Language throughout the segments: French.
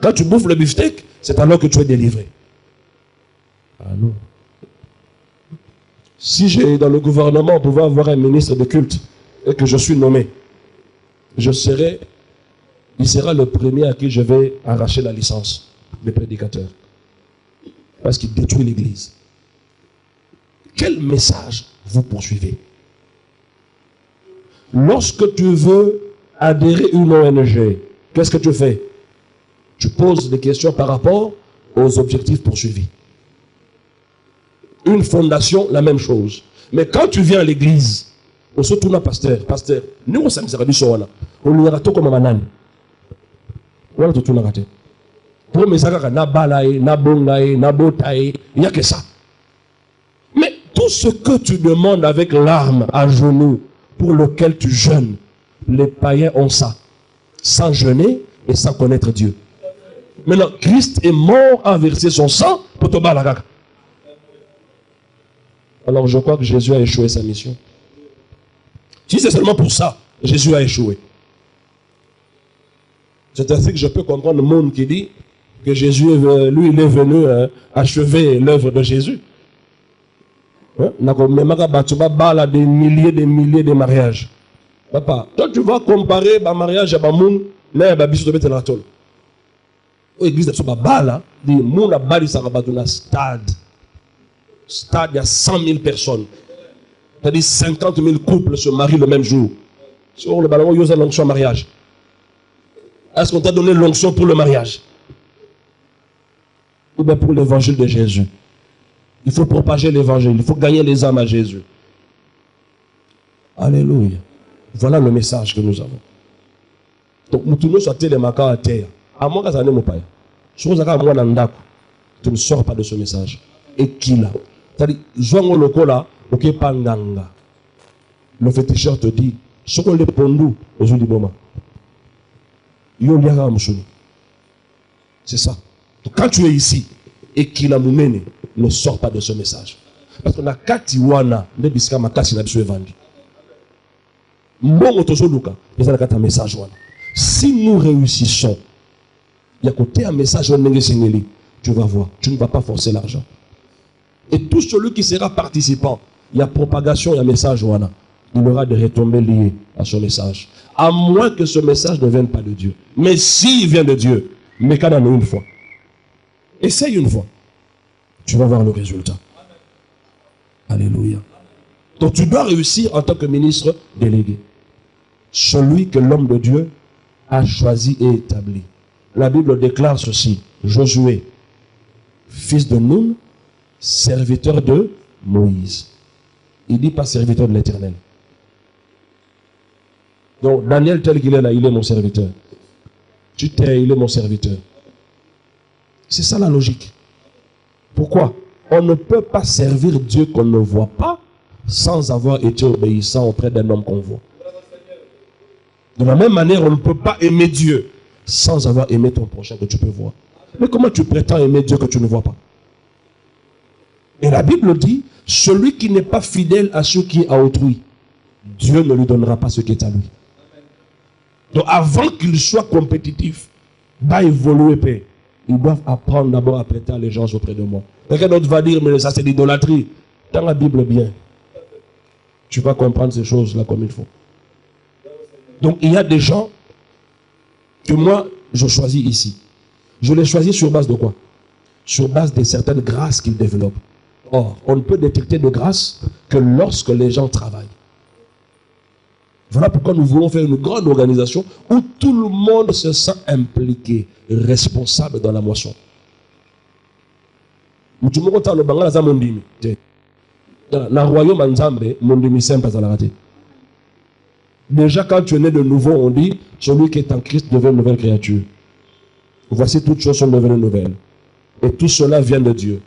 Quand tu bouffes le beefsteak, c'est alors que tu es délivré. Ah non. Si j'ai dans le gouvernement, on pouvait avoir un ministre de culte et que je suis nommé, il sera le premier à qui je vais arracher la licence des prédicateurs. Parce qu'il détruit l'église. Quel message vous poursuivez? Lorsque tu veux adhérer à une ONG, qu'est-ce que tu fais? Tu poses des questions par rapport aux objectifs poursuivis. Une fondation, la même chose. Mais quand tu viens à l'église, on se tourne à pasteur, nous on s'aime, on y a tout comme un banane. On te tourne à rater. Pour mes agas, na balaye, na bongaye, na botaye, il n'y a que ça. Mais tout ce que tu demandes avec l'arme à genoux, pour lequel tu jeûnes, les païens ont ça. Sans jeûner et sans connaître Dieu. Maintenant, Christ est mort à verser son sang pour te battre. Alors je crois que Jésus a échoué sa mission. Si c'est seulement pour ça, Jésus a échoué. C'est ainsi que je peux comprendre le monde qui dit que Jésus, lui, il est venu achever l'œuvre de Jésus. Des milliers de mariages. Papa, toi tu vas comparer le mariage à moun, mais l'église de Sobabala, dit moun a bali sarabaduna stade. Stade, il y a 100 000 personnes. C'est-à-dire 50 000 couples se marient le même jour. Sur le ballon, il y a l'onction mariage. Est-ce qu'on t'a donné l'onction pour le mariage? Ou bien pour l'évangile de Jésus? Il faut propager l'évangile. Il faut gagner les âmes à Jésus. Alléluia. Voilà le message que nous avons. Donc, nous tournons sur les macas à terre. À moi, ça n'est pas. Tu ne sors pas de ce message. Et qui là? C'est-à-dire, le féticheur te dit, ce qu'on les pondou aux yeux du moment. C'est ça. Donc, quand tu es ici, et qu'il a mené, ne sors pas de ce message. Parce que la katiwana, ne bisika makasi na biso vendu. Mbongo tozoluka, ils ont un message. Si nous réussissons, il y a côté un message, tu vas voir, tu ne vas pas forcer l'argent. Et tout celui qui sera participant, il y a propagation, il y a message, il aura des retombées liées à ce message. À moins que ce message ne vienne pas de Dieu. Mais s'il vient de Dieu, mais quand on une fois, essaye une fois, tu vas voir le résultat. Alléluia. Donc tu dois réussir en tant que ministre délégué. Celui que l'homme de Dieu a choisi et établi. La Bible déclare ceci. Josué, fils de Nun, serviteur de Moïse. Il dit pas serviteur de l'Éternel. Donc Daniel tel qu'il est là, il est mon serviteur. Tu t'es, il est mon serviteur. C'est ça la logique. Pourquoi? On ne peut pas servir Dieu qu'on ne voit pas sans avoir été obéissant auprès d'un homme qu'on voit. De la même manière, on ne peut pas aimer Dieu sans avoir aimé ton prochain que tu peux voir. Mais comment tu prétends aimer Dieu que tu ne vois pas? Et la Bible dit, celui qui n'est pas fidèle à ce qui est à autrui, Dieu ne lui donnera pas ce qui est à lui. Donc avant qu'il soit compétitif, va évoluer, ils doivent apprendre d'abord à prêter allégeance auprès de moi. Quelqu'un d'autre va dire, mais ça c'est l'idolâtrie. Dans la Bible bien, tu vas comprendre ces choses-là comme il faut. Donc il y a des gens que moi, je choisis ici. Je les choisis sur base de quoi? Sur base de certaines grâces qu'ils développent. Or, on ne peut détecter de grâce que lorsque les gens travaillent. Voilà pourquoi nous voulons faire une grande organisation où tout le monde se sent impliqué, responsable dans la moisson. Déjà, quand tu es né de nouveau, on dit celui qui est en Christ devient une nouvelle créature. Voici toutes choses sont devenues nouvelles. Et tout cela vient de Dieu,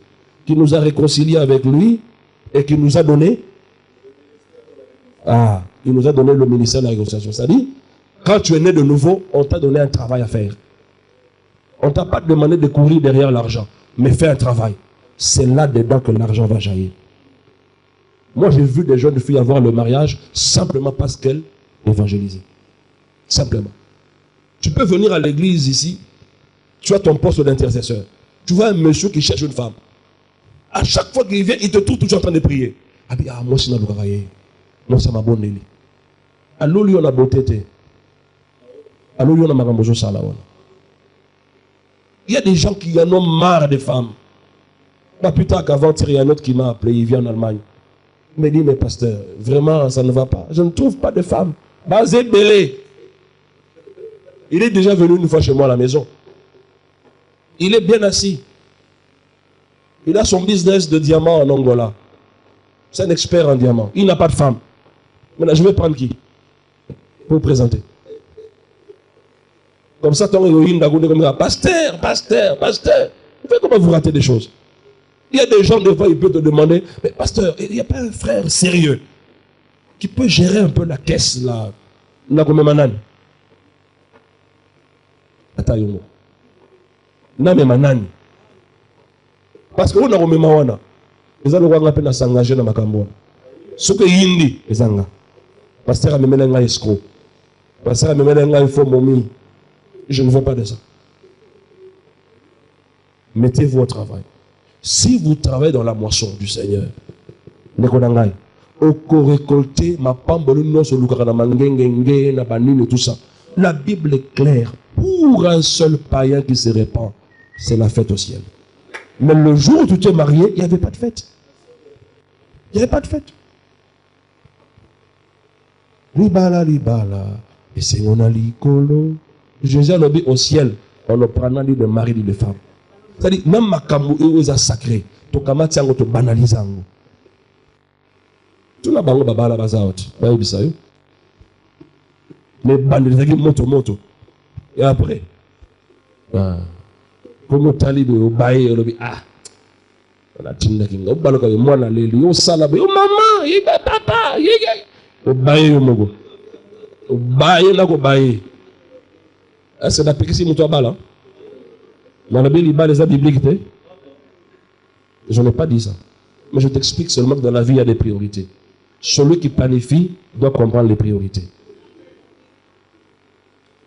qui nous a réconciliés avec lui et qui nous a donné. Il nous a donné le ministère de la réconciliation. C'est-à-dire, quand tu es né de nouveau, on t'a donné un travail à faire. On ne t'a pas demandé de courir derrière l'argent, mais fais un travail. C'est là-dedans que l'argent va jaillir. Moi, j'ai vu des jeunes filles avoir le mariage simplement parce qu'elles évangélisaient. Simplement. Tu peux venir à l'église ici, Tu as ton poste d'intercesseur. Tu vois un monsieur qui cherche une femme. À chaque fois qu'il vient, il te trouve toujours en train de prier. Ah, moi, c'est non, ça m'a bonné. Alors, lui, on a beauté. Alors, lui, on a magambozo salaon. Il y a des gens qui en ont marre des femmes. Pas plus tard qu'avant, il y a un autre qui m'a appelé, il vient en Allemagne. Il me dit, mais pasteur, vraiment, ça ne va pas. Je ne trouve pas de femme. Basé Belé. Il est déjà venu une fois chez moi à la maison. Il est bien assis. Il a son business de diamants en Angola. C'est un expert en diamants. Il n'a pas de femme. Maintenant, je vais prendre qui pour vous présenter. Comme ça, ton héroïne d'Agoune comme ça. Pasteur, pasteur, pasteur. Vous faites comment vous ratez des choses. Il y a des gens, des fois, ils peuvent te demander, mais pasteur, il n'y a pas un frère sérieux qui peut gérer un peu la caisse, là, comme Manani. Attends, Name Manani. Parce que on a remis Mawana. Les gens ont appelé à s'engager dans ma cambo. Ce que Yindi, les Anga. Pasteur a mis un escroc. Pasteur a mis un faux momi. Je ne veux pas de ça. Mettez-vous au travail. Si vous travaillez dans la moisson du Seigneur, tout ça. La Bible est claire. Pour un seul païen qui se répand, c'est la fête au ciel. Mais le jour où tu t'es marié, il n'y avait pas de fête. Il n'y avait pas de fête. Libala, libala. Et c'est on a l'icolo. Jésus a dit au ciel, on ne prend pas de mari ni de femme. C'est-à-dire, même ma kamou est sacré. To kamati yango to banalise yango. Tu n'as pas baba la bazaot. Ba yebisa yo. Mais banalise moto. Et après, comme talib au baye au lobby, on a tinda kinga. Au baloka yo mwana leli yo sala yo maman, yi papa, yi au baye yo mogo. Au baye na ko baye. Est-ce que d'après si muto bala? Dans la Bible, les gens bibliques, je n'ai pas dit ça. Mais je t'explique seulement que dans la vie, il y a des priorités. Celui qui planifie doit comprendre les priorités.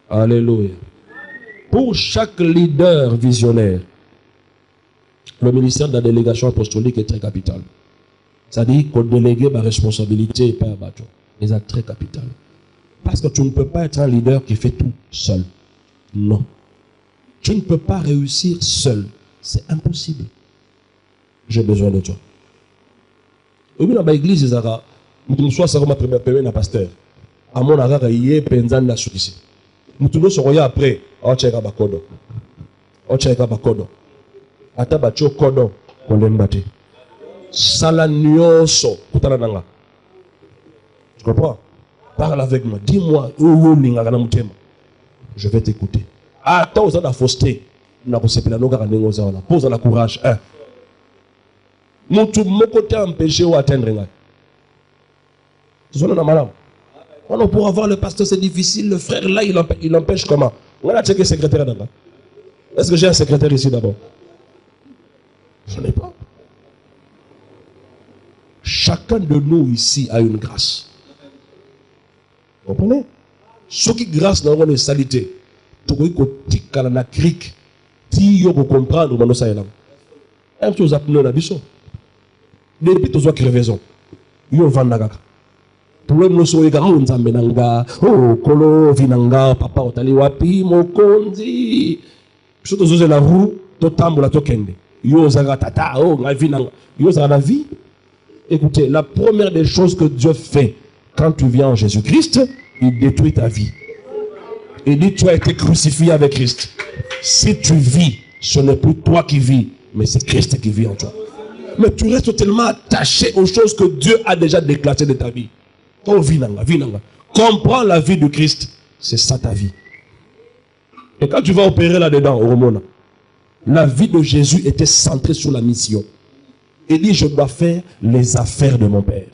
Alléluia. Pour chaque leader visionnaire, le ministère de la délégation apostolique est très capital. C'est-à-dire qu'on délégue ma responsabilité et pas un bateau. C'est très capital. Parce que tu ne peux pas être un leader qui fait tout seul. Non. Tu ne peux pas réussir seul. C'est impossible. J'ai besoin de toi. Et dans l'église, je suis un pasteur. À mon avis, il y a un peu de soucis. Nous sommes après. On check bakodo. On check bakodo. Ata bacho kodo. On l'embate. Salanioso. Tu comprends? Parle avec moi. Dis-moi. Je vais t'écouter. Attends, vous avez la fausseté. Pose la courage. Mon côté empêché ou atteindre. Pour avoir le pasteur, c'est difficile. Le frère là, il empêche comment? On a checké le secrétaire d'abord. Est-ce que j'ai un secrétaire ici d'abord? Je n'ai pas. Chacun de nous ici a une grâce. Vous comprenez? Ce qui grâce dans une salité. Tu peux na crique. Tu peux comprendre comment ça est là. Un peu aux apnées na biso. Depuis tu as crevaison. Yo vandaga. Problème no so ega on nzambe nanga. Oh kolo vinanga papa otali wapi mokonzi. Biso to zoze la roue to tambola to kende. Yo zaga tata oh nga vinanga. Yo zaga la vie. Écoutez, la première des choses que Dieu fait quand tu viens en Jésus-Christ, il détruit ta vie. Il dit, tu as été crucifié avec Christ. Si tu vis, ce n'est plus toi qui vis, mais c'est Christ qui vit en toi. Mais tu restes tellement attaché aux choses que Dieu a déjà déclarées de ta vie. Oh, vinanga. Comprends la vie de Christ. C'est ça ta vie. Et quand tu vas opérer là-dedans, au Romona, la vie de Jésus était centrée sur la mission. Il dit, je dois faire les affaires de mon Père.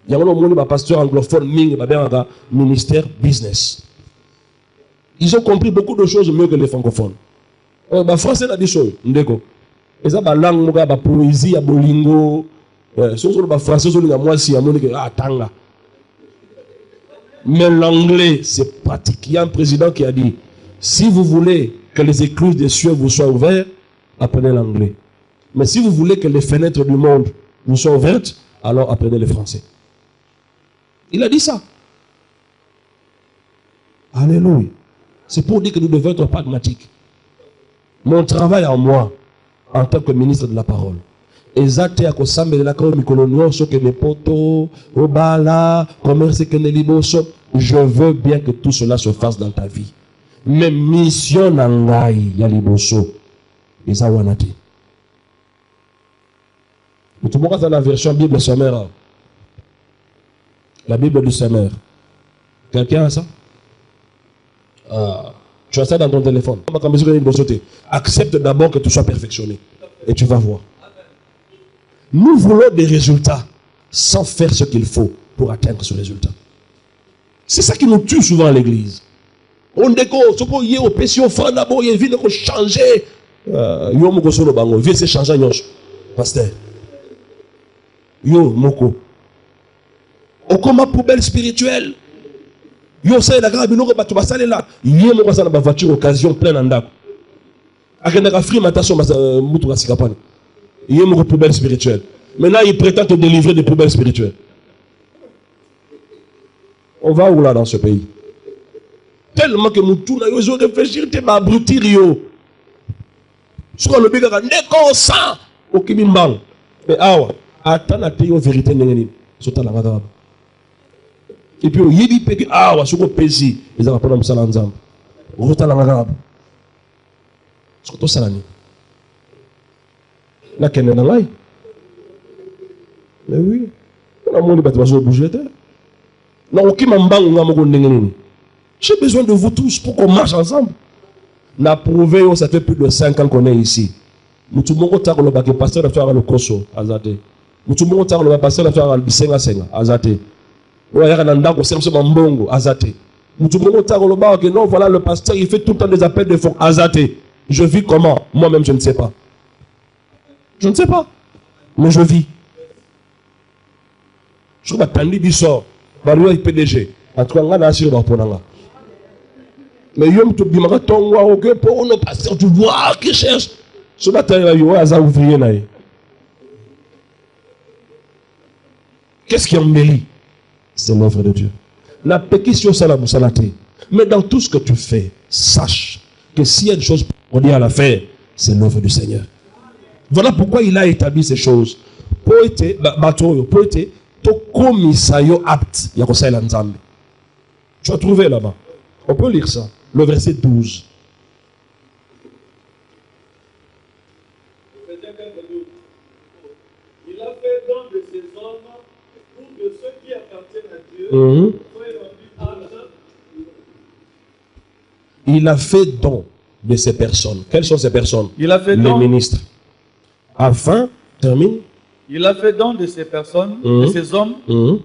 Il y a un pasteur anglophone, ministère business. Ils ont compris beaucoup de choses mieux que les francophones. Les Français ont dit ça. Ils ont la langue, la poésie, la bolingo. Les Français ont dit tanga. Mais l'anglais, c'est pratique. Il y a un président qui a dit, si vous voulez que les écluses des cieux vous soient ouvertes, apprenez l'anglais. Mais si vous voulez que les fenêtres du monde vous soient ouvertes, alors apprenez le français. Il a dit ça. Alléluia. C'est pour dire que nous devons être pragmatiques. Mon travail en moi, en tant que ministre de la parole, je veux bien que tout cela se fasse dans ta vie. Mais mission nangai ya liboso eza wana te. Tu vois dans la version Bible sommaire. La Bible du sommaire. Quelqu'un a ça? Tu as ça dans ton téléphone. Accepte d'abord que tu sois perfectionné. Et tu vas voir. Nous voulons des résultats sans faire ce qu'il faut pour atteindre ce résultat. C'est ça qui nous tue souvent à l'église. On déco, ce qu'on y est au péché, au frère d'abord, il vient de changer. Yo moko solo bango, viens se changer nyonso. Pasteur. Yo moko. Okoma poubelle spirituelle. Yo ça la grave binoko batu basale là. Yé moko ça na ba voiture occasion plein ndako. Akenda ka free matation mutu ka sikapani. Yé moko poubelle spirituelle. Maintenant il prétend te délivrer des poubelles spirituelles. On va où là dans ce pays? Tellement que nous tournons, ils ont réfléchi, tu vas abrutir. Ce qu'on le dit, n'est qu'on sent au Kibimbang. Mais attends, la vérité n'est pas. Et puis, il dit que ce qu'on pèse, ils ont appris à ça ensemble. On va à la ce que ça l'année. La Kenya n'a pas. Mais oui, on a mon bâtiment bouger. Non, au Kibimbang, on a mon j'ai besoin de vous tous pour qu'on marche ensemble. N'a prouvé, ça fait plus de 5 ans qu'on est ici. Nous tout le monde a le pasteur de faire le Koso, Azate. Nous tout le monde a le pasteur de faire le Bisenga Senga, Azate. Nous avons un andako, c'est un mbongo, Azate. Nous tout le monde a le bar que non, voilà le pasteur, il fait tout le temps des appels de fonds, Azate. Je vis comment? Moi-même, je ne sais pas. Je ne sais pas. Mais je vis. Je crois que Tandi Bissor, Baroua PDG, à toi, on a assuré pour nous. Mais yom tu dis tonga ok pour nos pasteurs tu vois qui cherche ce matin là yo aza ouvrier là. Qu'est-ce qui embellit? C'est l'œuvre de Dieu. La pétition c'est la moussalate. Mais dans tout ce que tu fais, sache que s'il y a une chose pour dire à la faire, c'est l'œuvre du Seigneur. Voilà pourquoi il a établi ces choses. Pour être to komisayo apte ya kosaila nzambe. Tu as trouvé là-bas. On peut lire ça. Le verset 12. Il a fait don de ses hommes pour que ceux qui appartiennent à Dieu soient rendus aptes. Il a fait don de ces personnes. Quelles sont ces personnes? Il a fait les ministres. Afin, termine. Il a fait don de ces personnes, de ces hommes,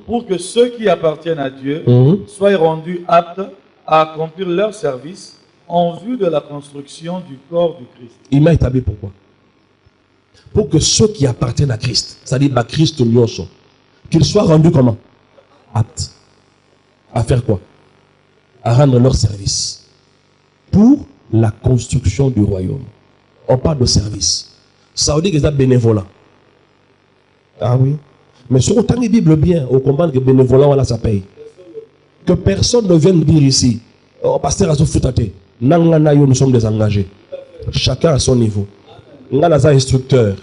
pour que ceux qui appartiennent à Dieu soient rendus aptes à accomplir leur service en vue de la construction du corps du Christ. Il m'a établi pourquoi? Pour que ceux qui appartiennent à Christ, c'est-à-dire à Christ Lyoso, qu'ils soient rendus comment? Aptes. À faire quoi? À rendre leur service. Pour la construction du royaume. On parle de service. Ça veut dire qu'ils sont bénévolents. Ah oui. Mais sur autant de Bible bien, on comprend que bénévolat, voilà, ça paye. Que personne ne vienne dire ici, oh, pasteur a foutate. Nous sommes désengagés. Chacun à son niveau. Nous sommes instructeurs.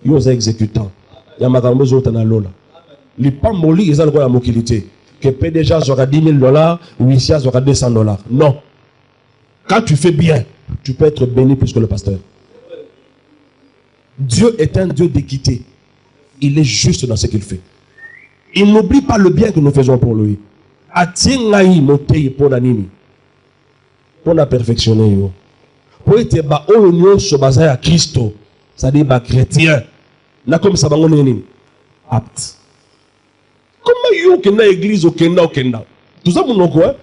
Nous sommes exécutants. Il y a magambo zotana lola. Les pamboli, ils ont la mobilité. Que PDG aura $10,000, Wissia aura $200. Non. Quand tu fais bien, tu peux être béni plus que le pasteur. Dieu est un Dieu d'équité. Il est juste dans ce qu'il fait. Il n'oublie pas le bien que nous faisons pour lui. Pour la perfectionner. Pour être à Christo, c'est-à-dire chrétien. Comme ça, apte. Comment you can l'église au Kenda? Tout ça, mon quoi?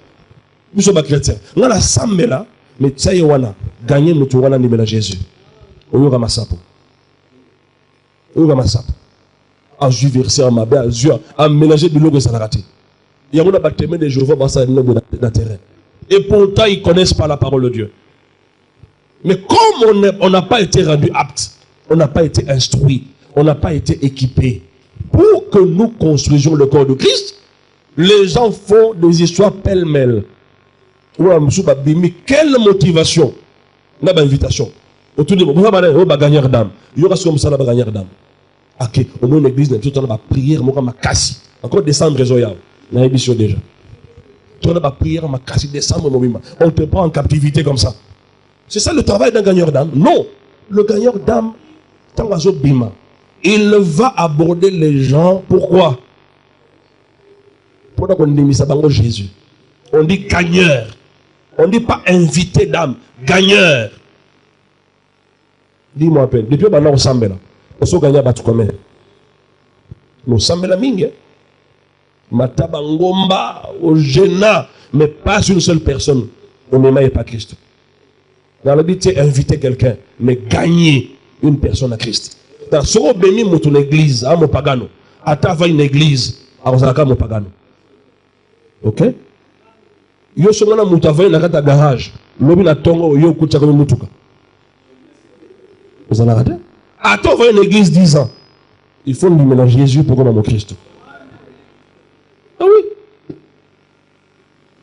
Nous sommes chrétiens. Nous avons la Sambela, mais ça y est, gagner notre wana nimela Jésus. Oyoga masapo. Oyoga masapo. À verser en mabé, à mélanger de l'eau et ça l'a raté. Il y a un baptême de Jéhovah dans la terre. Et pourtant, ils ne connaissent pas la parole de Dieu. Mais comme on n'a pas été rendu apte, on n'a pas été instruit, on n'a pas été équipé pour que nous construisions le corps de Christ, les gens font des histoires pêle-mêle. Quelle motivation? On a une invitation. Autour de vous, on gagner d'âme. Il y aura comme ça, on va gagner d'âme. Ok, au moins l'église, on va prier, on va casser. Encore décembre, réseau, on a émission déjà. On va prier, on va casser décembre, on te prend en captivité comme ça. C'est ça le travail d'un gagneur d'âme? Non. Le gagneur d'âme, il va aborder les gens. Pourquoi? Pourquoi on dit ça dans Jésus? On dit gagneur. On ne dit pas invité d'âme. Gagneur. Dis-moi à peine. Depuis maintenant, on s'en met là. On s'en gagne à battre comme elle. Nous s'en met la mingue. Matabangomba, au Géna, mais pas une seule personne. On n'aime pas Christ. Dans le but, c'est inviter quelqu'un, mais gagner une personne à Christ. Dans ce qu'on bénit mon église, à mon pagano, à ta une église, à mon pagano. Ok? Yo somana mutavai na kata garage, lobi na tongo yo kucha comme mutuka. Vous en avez? Attends, va une église 10 ans. Il faut lui mélanger Jésus pour comme mon Christ. Ah oui.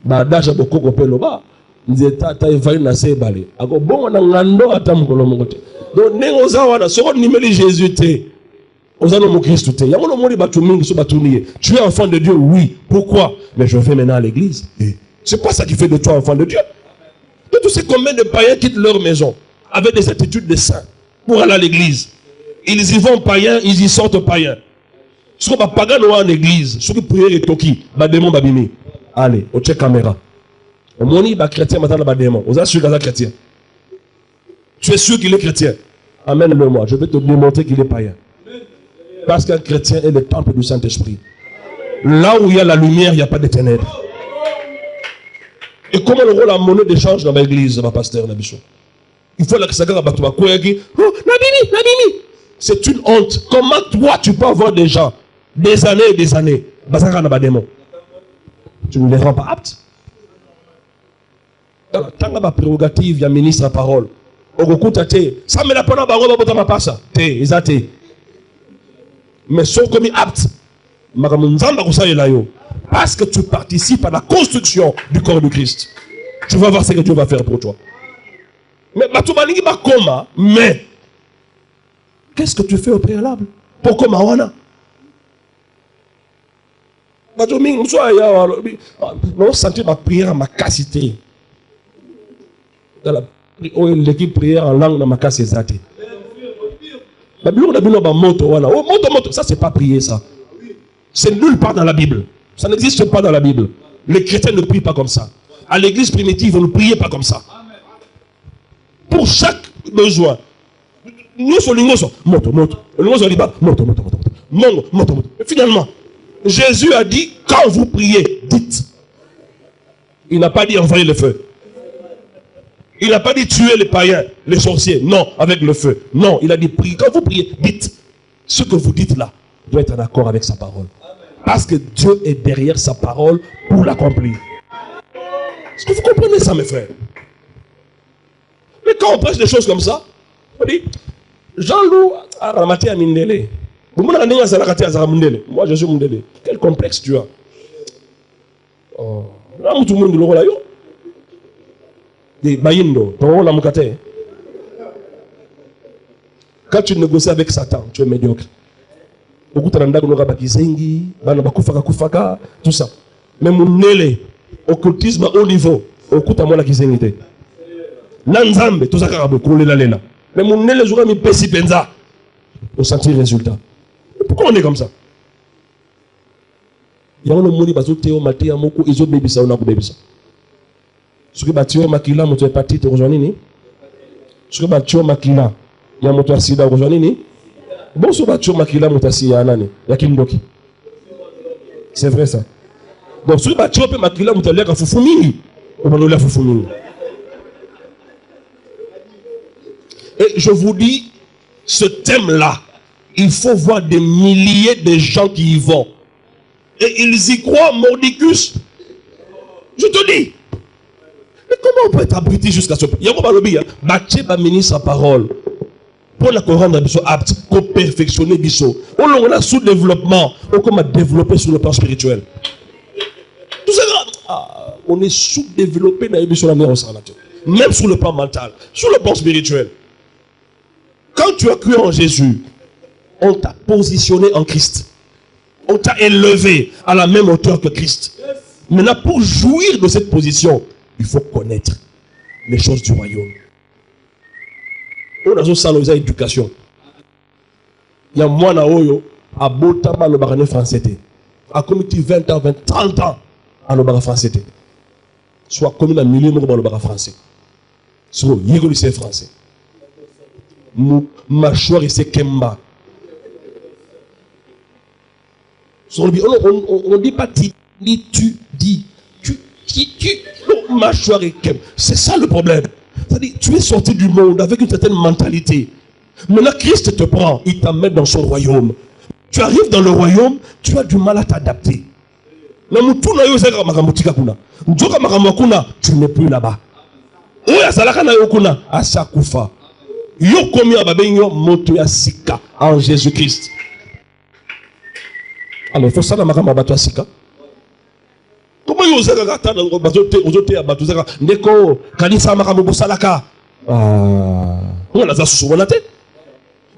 Bah dacha boko ko pelo ba. Nzeta ta evali na se balé. Ako bon na ngando atam ko lo mokote. Donc nengo zawana soko nimeli Jésus te. Ozano mon Christ te. Yango no moni batu mingi so batu nié. Tu es enfant de Dieu, oui. Pourquoi? Mais je vais maintenant à l'église. C'est quoi ça qui fait de toi enfant de Dieu? Et tu sais combien de païens quittent leur maison avec des attitudes de saints pour aller à l'église. Ils y vont païens, ils y sortent païens. Ce qu'on va pas gagner en église, ce qui prier et toki, bademon babimi. Allez, au check caméra. Au moni ba chrétien maintenant bademon. Vous êtes sûr qu'il est chrétien? Tu es sûr qu'il est chrétien? Amène-le moi, je vais te démontrer qu'il est païen. Parce qu'un chrétien est le temple du Saint-Esprit. Là où il y a la lumière, il n'y a pas de ténèbres. Et comment le rôle la monnaie d'échange dans l'église, ma pasteur Nabichon? Il faut que ça gagne à toi. Oh, Nabimi. C'est une honte. Comment toi tu peux avoir des gens, des années et des années, tu ne les rends pas aptes? Tant que ma prérogative, il y a ministre à parole. Ça me l'a pas dans ma passe. Mais sont comme aptes. Parce que tu participes à la construction du corps de Christ. Tu vas voir ce que Dieu va faire pour toi. Mais qu'est-ce que tu fais au préalable? Pourquoi Mawana? Non, sentir ma prière à ma capacité. L'équipe prière en langue dans ma capacité. Ça, c'est pas prier, ça. C'est nulle part dans la Bible. Ça n'existe pas dans la Bible. Les chrétiens ne prient pas comme ça. À l'église primitive, on ne priait pas comme ça. Pour chaque besoin. Finalement, Jésus a dit, quand vous priez, dites. Il n'a pas dit envoyer le feu. Il n'a pas dit tuer les païens, les sorciers. Non, avec le feu. Non, il a dit, priez. Quand vous priez, dites. Ce que vous dites là doit être en accord avec sa parole. Parce que Dieu est derrière sa parole pour l'accomplir. Est-ce que vous comprenez ça, mes frères? Mais quand on prêche des choses comme ça, on dit, Jean-Loup a ramaté à Mindele. Moi, je suis Mindele. Quel complexe tu as? Là, tout le monde le rôle. Des Bayindo, ton rôle à Mukate. Quand tu négocies avec Satan, tu es médiocre. Tout ça. Mais mon nélé, occultisme à haut niveau, occulte à moi la kizengité. Nanzambe, tout ça carabo, koulé la lena. Mais mon nélé, je vais me pési penza. Au sentir le résultat. Pourquoi on est comme ça? Il y a un monde qui théo maté à moko, ils ont bébé ça, on a bébé ça. Ce qui bâtit makila, mon hépatite, rejoignez. Ce qui bâtit makila, il y a mon sida, rejoignez. Bon, ce bâti makila, mon sida, il y a Kindoki. C'est vrai ça. Donc, ce qui bâtit makila, mon sida, Fufumini. On va nous la Fufumini. Et je vous dis, ce thème-là, il faut voir des milliers de gens qui y vont. Et ils y croient, mordicus. Je te dis. Mais comment on peut être abruti jusqu'à ce point? Il y a un ministre sa parole. Pour la rendre apte, pour perfectionner Bisso. On a sous-développement, on a développé sur le plan spirituel. Tout ça, on est sous-développé dans l'émission de la même sur le plan mental, sur le plan spirituel. Quand tu as cru en Jésus, on t'a positionné en Christ. On t'a élevé à la même hauteur que Christ. Maintenant, pour jouir de cette position, il faut connaître les choses du royaume. On a une éducation. Il y a moi à Botama le baron français. À comité 20 ans, 30 ans à le baron français. Soit comme un million de le baron français. Soit il y a français. Mâchoire et c'est Kemba. On ne dit pas tu dis. Mâchoire et Kemba. C'est ça le problème. C'est-à-dire, tu es sorti du monde avec une certaine mentalité. Maintenant, Christ te prend, il t'amène dans son royaume. Tu arrives dans le royaume, tu as du mal à t'adapter. Tu n'es plus là-bas. En Jésus-Christ. Alors, il faut ça dans ma sika. Comment vous avez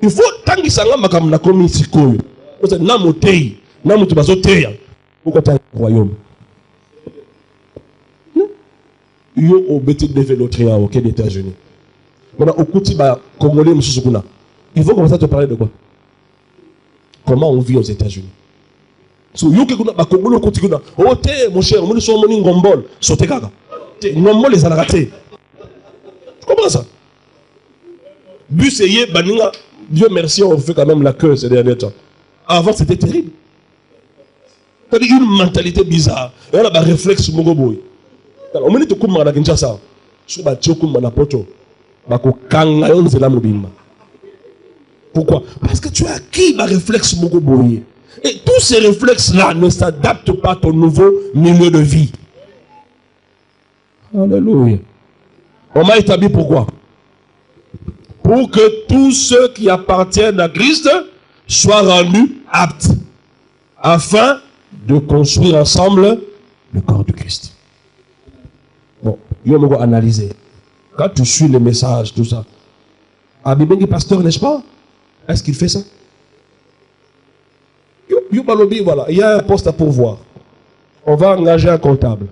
il faut tant que ça na komi sikoyo. Parce que namotei, namutu bazoteya. Pourquoi tu royaume? Yo obeti développer au des États-Unis. Maintenant au kuti ba congolais mususu kuna. Il faut commencer à te parler de quoi? Comment on vit aux États-Unis? So yo ke kuna ba congolais kuti kuna. Oh te mon cher, mon so moni ngombol, sote kaka. Ngombol les alakate. Comment ça? Buseye baninga. Dieu merci, on fait quand même la queue ces derniers temps. Avant, c'était terrible. C'est une mentalité bizarre. Et on a un réflexe mogoboy. On m'a dit que on a Kinshasa. Sur la tchokum na poto. Bako kangayon zela mobimba. Pourquoi? Parce que tu as acquis un réflexe mogoboy. Et tous ces réflexes-là ne s'adaptent pas à ton nouveau milieu de vie. Alléluia. On m'a établi pourquoi? Pour que tous ceux qui appartiennent à Christ soient rendus aptes, afin de construire ensemble le corps de Christ. Bon, il faut analyser. Quand tu suis les messages, tout ça, Abibengi pasteur, n'est-ce pas? Est-ce qu'il fait ça? Voilà, il y a un poste à pourvoir. On va engager un comptable.